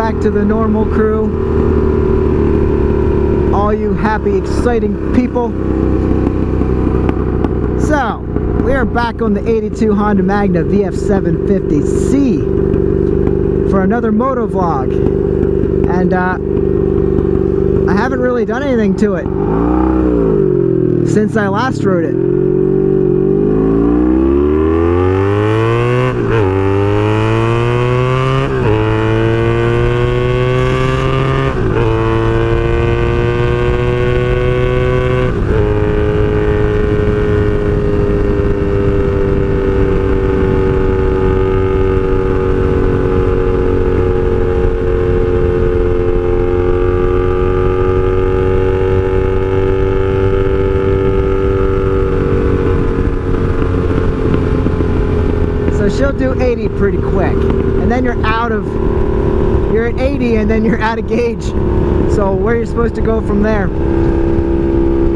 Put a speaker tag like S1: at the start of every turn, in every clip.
S1: back to the normal crew. All you happy, exciting people. So, we are back on the 82 Honda Magna VF750C for another motovlog. And I haven't really done anything to it since I last rode it. She'll do 80 pretty quick, and then you're at 80 and then you're out of gauge, so where are you supposed to go from there?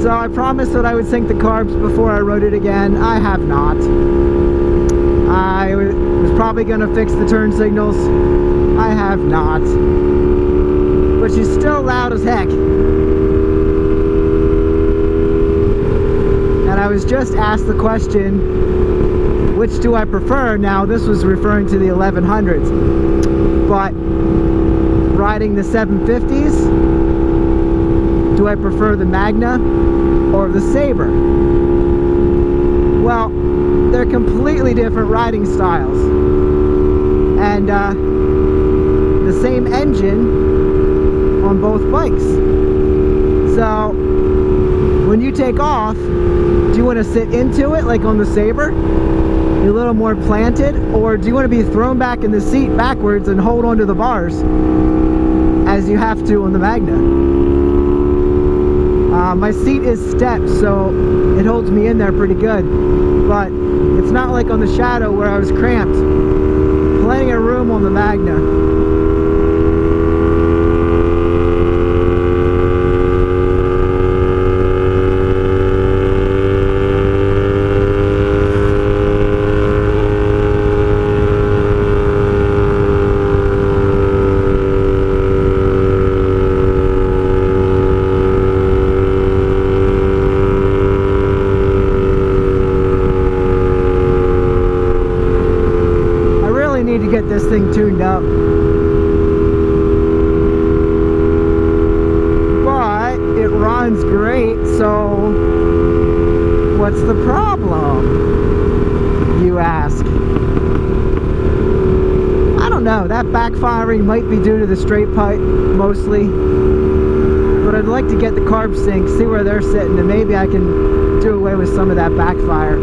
S1: So I promised that I would sync the carbs before I rode it again. I have not. I was probably going to fix the turn signals. I have not, but she's still loud as heck. And I was just asked the question, which do I prefer? Now, this was referring to the 1100s, but riding the 750s, do I prefer the Magna or the Sabre? Well, they're completely different riding styles, and the same engine on both bikes. So when you take off, do you want to sit into it like on the Sabre? A little more planted, or do you want to be thrown back in the seat backwards and hold onto the bars as you have to on the Magna? My seat is stepped, so it holds me in there pretty good, but it's not like on the Shadow where I was cramped. Plenty of room on the Magna. Get this thing tuned up, but it runs great, so what's the problem, you ask? I don't know, that backfiring might be due to the straight pipe mostly, but I'd like to get the carb sync, see where they're sitting, and maybe I can do away with some of that backfire.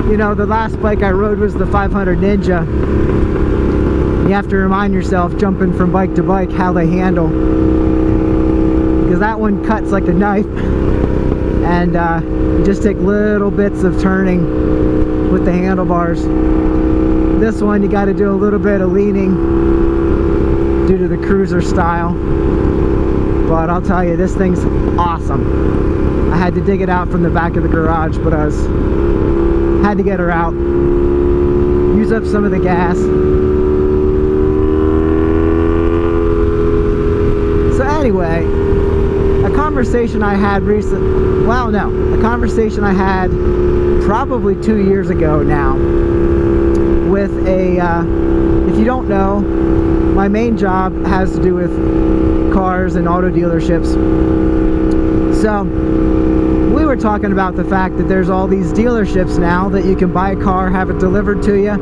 S1: You know, the last bike I rode was the 500 Ninja. You have to remind yourself, jumping from bike to bike, how they handle. Because that one cuts like a knife. And you just take little bits of turning with the handlebars. This one, you got to do a little bit of leaning due to the cruiser style. But I'll tell you, this thing's awesome. I had to dig it out from the back of the garage, but I had to get her out, use up some of the gas. So anyway, a conversation I had a conversation I had probably 2 years ago now with if you don't know, my main job has to do with cars and auto dealerships. So we were talking about the fact that there's all these dealerships now that you can buy a car, have it delivered to you,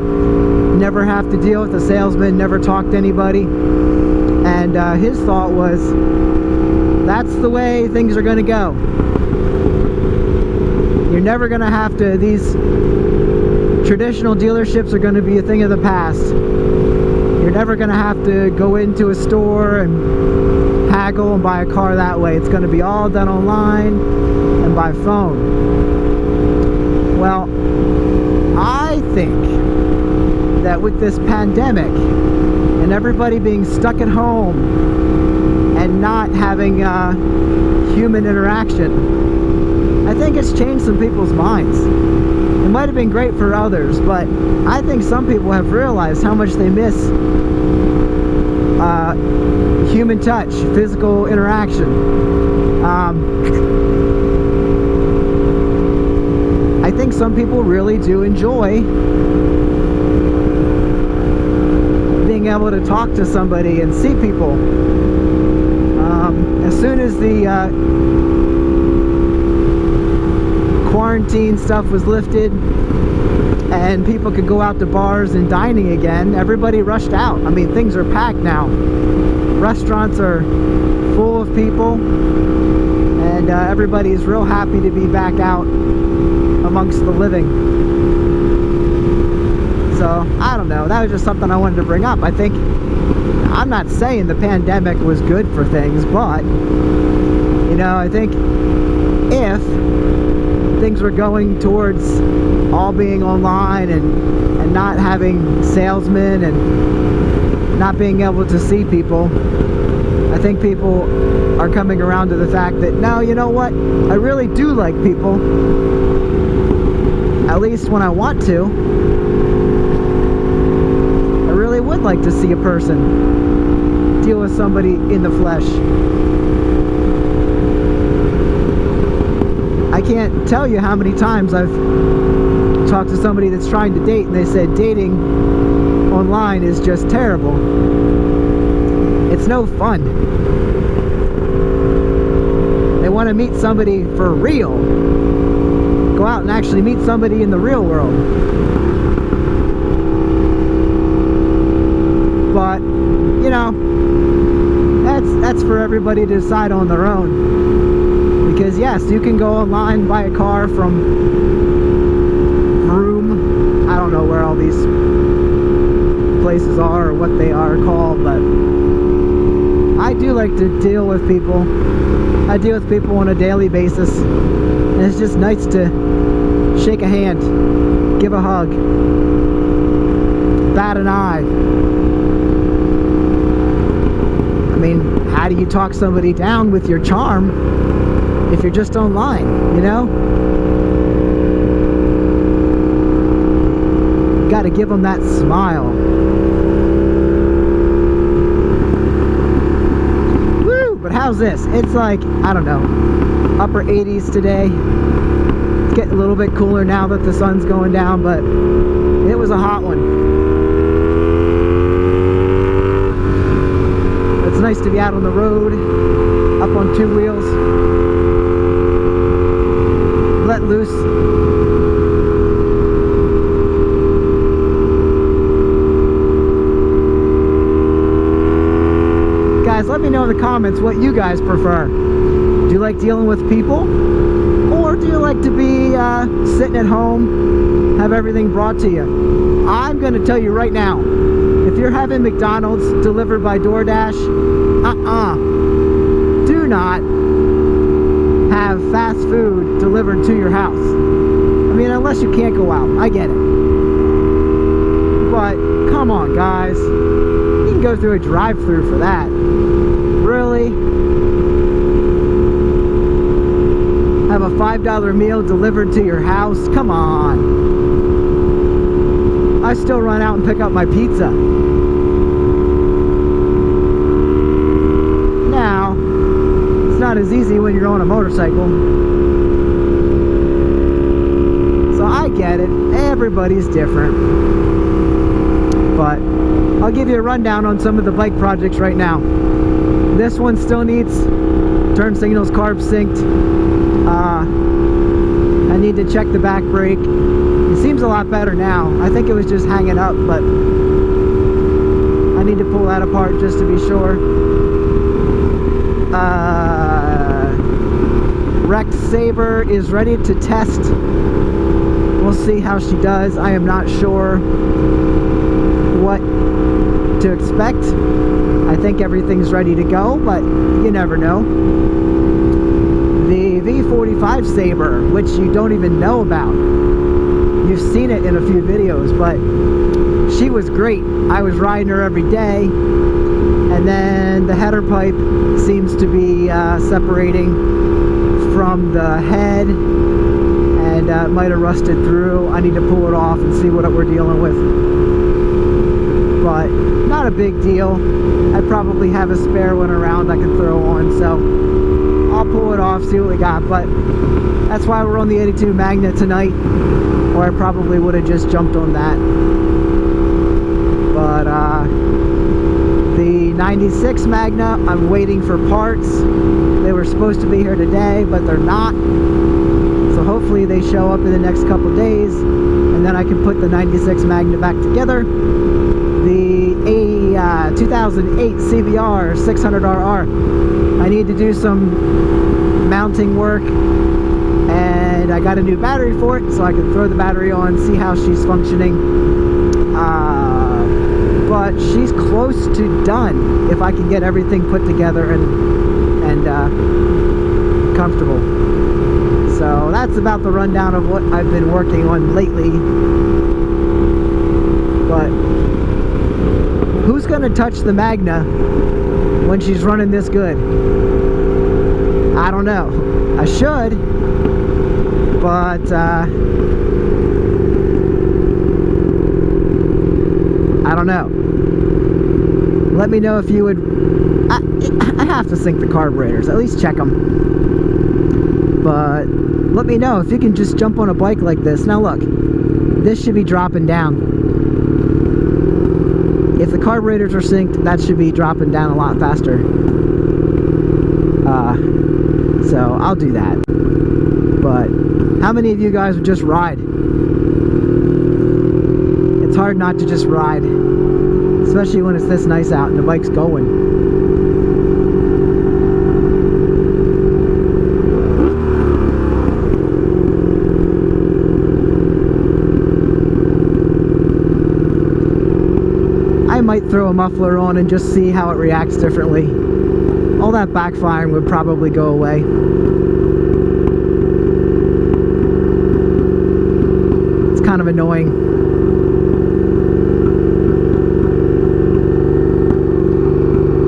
S1: never have to deal with a salesman, never talk to anybody. And his thought was, that's the way things are going to go. You're never going to have to, these traditional dealerships are going to be a thing of the past. You're never going to have to go into a store and haggle and buy a car that way. It's going to be all done online and by phone. Well, I think that with this pandemic and everybody being stuck at home and not having human interaction, I think think it's changed some people's minds. It might have been great for others, but I think some people have realized how much they miss human touch, physical interaction. I think some people really do enjoy being able to talk to somebody and see people. As soon as the quarantine stuff was lifted and people could go out to bars and dining again, everybody rushed out. I mean, things are packed now. Restaurants are full of people, and everybody is real happy to be back out amongst the living. So, I don't know. That was just something I wanted to bring up. I think, I'm not saying the pandemic was good for things, but, you know, I think if things were going towards all being online and not having salesmen and not being able to see people, I think people are coming around to the fact that, no, you know what, I really do like people, at least when I want to. I really would like to see a person, deal with somebody in the flesh. I can't tell you how many times I've talked to somebody that's trying to date and they said dating online is just terrible. It's no fun. They want to meet somebody for real. Go out and actually meet somebody in the real world. But, you know, that's for everybody to decide on their own. Because yes, you can go online, buy a car from Vroom. I don't know where all these places are or what they are called, but I do like to deal with people. I deal with people on a daily basis, and it's just nice to shake a hand, give a hug, bat an eye. I mean, how do you talk somebody down with your charm if you're just online, you know? You gotta give them that smile. Woo! But how's this? It's like, I don't know, upper 80s today. It's getting a little bit cooler now that the sun's going down, but it was a hot one. It's nice to be out on the road, up on two wheels. Let loose. Guys, let me know in the comments what you guys prefer. Do you like dealing with people? Or do you like to be sitting at home, have everything brought to you? I'm going to tell you right now, if you're having McDonald's delivered by DoorDash, do not have fast food delivered to your house. I mean, unless you can't go out, I get it. But come on, guys, you can go through a drive-thru for that. Really? Have a $5 meal delivered to your house? Come on. I still run out and pick up my pizza. Now, it's not as easy when you're on a motorcycle. So I get it. Everybody's different. But I'll give you a rundown on some of the bike projects right now. This one still needs turn signals, carb synced. I need to check the back brake. It seems a lot better now. I think it was just hanging up, but I need to pull that apart just to be sure. Wrecked Saber is ready to test. We'll see how she does. I am not sure what to expect. I think everything's ready to go, but you never know. The V45 Saber, which you don't even know about. You've seen it in a few videos, but she was great. I was riding her every day, and then the header pipe seems to be separating from the head it might have rusted through. I need to pull it off and see what we're dealing with. But not a big deal. I probably have a spare one around I can throw on, so I'll pull it off, see what we got. But that's why we're on the 82 Magna tonight, or I probably would have just jumped on that. But the 96 Magna, I'm waiting for parts. They were supposed to be here today, but they're not. So hopefully they show up in the next couple days, and then I can put the 96 Magna back together. The 2008 CBR 600RR, I need to do some mounting work, and I got a new battery for it, so I can throw the battery on, see how she's functioning. But she's close to done if I can get everything put together and comfortable. So that's about the rundown of what I've been working on lately. But who's gonna touch the Magna when she's running this good? I don't know. I should, but I don't know. Let me know if you would. I have to sync the carburetors, at least check them. But let me know if you can just jump on a bike like this. Now look, this should be dropping down. If the carburetors are synced, that should be dropping down a lot faster. So I'll do that. But how many of you guys would just ride? It's hard not to just ride, especially when it's this nice out and the bike's going. I might throw a muffler on and just see how it reacts differently. All that backfiring would probably go away. It's kind of annoying.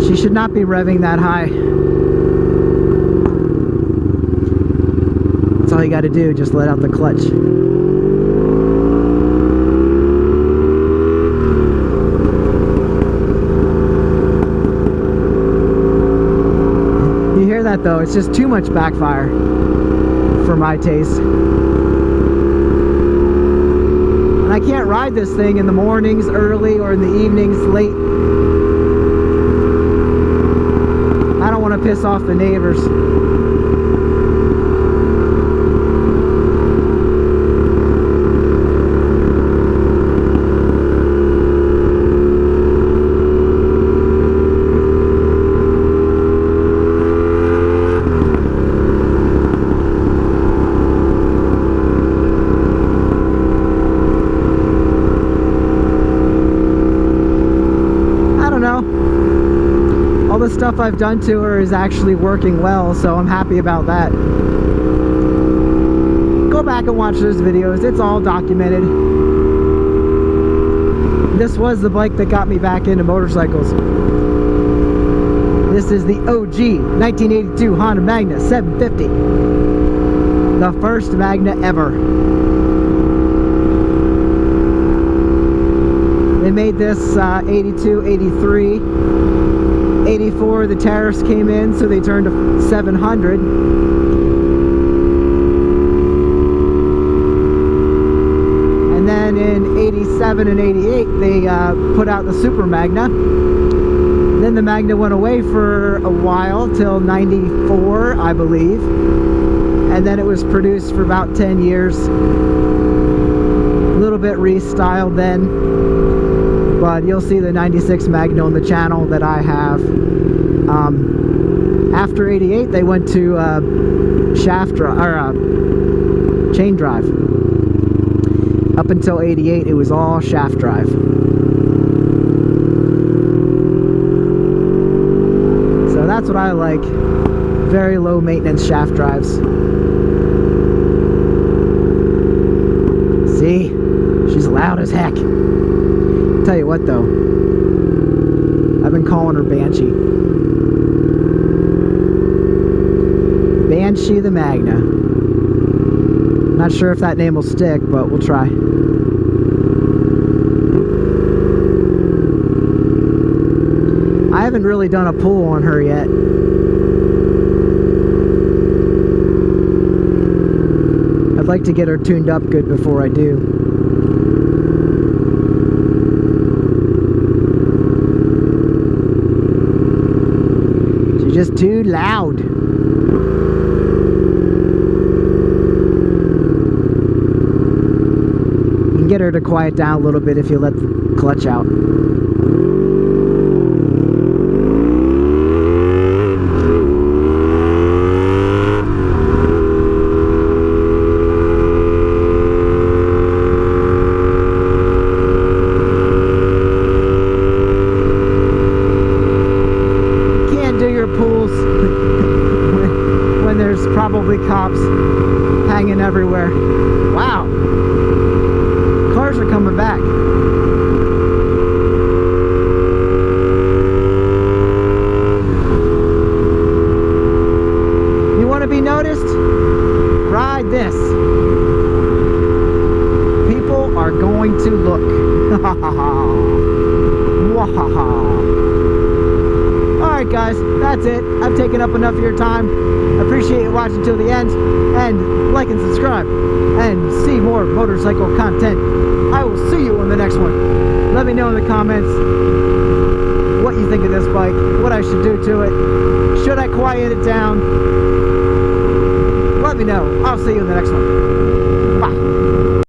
S1: She should not be revving that high. That's all you got to do, just let out the clutch. You hear that though? It's just too much backfire for my taste. And I can't ride this thing in the mornings early or in the evenings late. I don't want to piss off the neighbors. All the stuff I've done to her is actually working well, so I'm happy about that. Go back and watch those videos, it's all documented. This was the bike that got me back into motorcycles. This is the OG 1982 Honda Magna 750. The first Magna ever. They made this 82, 83. 84, the tariffs came in, so they turned to 700. And then in 87 and 88, they put out the Super Magna. Then the Magna went away for a while, till 94, I believe. And then it was produced for about 10 years. A little bit restyled then. But you'll see the 96 Magna on the channel that I have. After 88, they went to shaft drive or chain drive. Up until 88, it was all shaft drive. So that's what I like. Very low maintenance shaft drives. See, she's loud as heck. Tell you what though, I've been calling her Banshee. Banshee the Magna. Not sure if that name will stick, but we'll try. I haven't really done a pull on her yet. I'd like to get her tuned up good before I do. She's just too loud. You can get her to quiet down a little bit if you let the clutch out. Probably cops hanging everywhere. Wow, cars are coming back. You want to be noticed? Ride this. People are going to look. Alright guys, that's it. I've taken up enough of your time. I appreciate you watching till the end, and like and subscribe, and see more motorcycle content. I will see you on the next one. Let me know in the comments what you think of this bike, what I should do to it. Should I quiet it down? Let me know. I'll see you in the next one.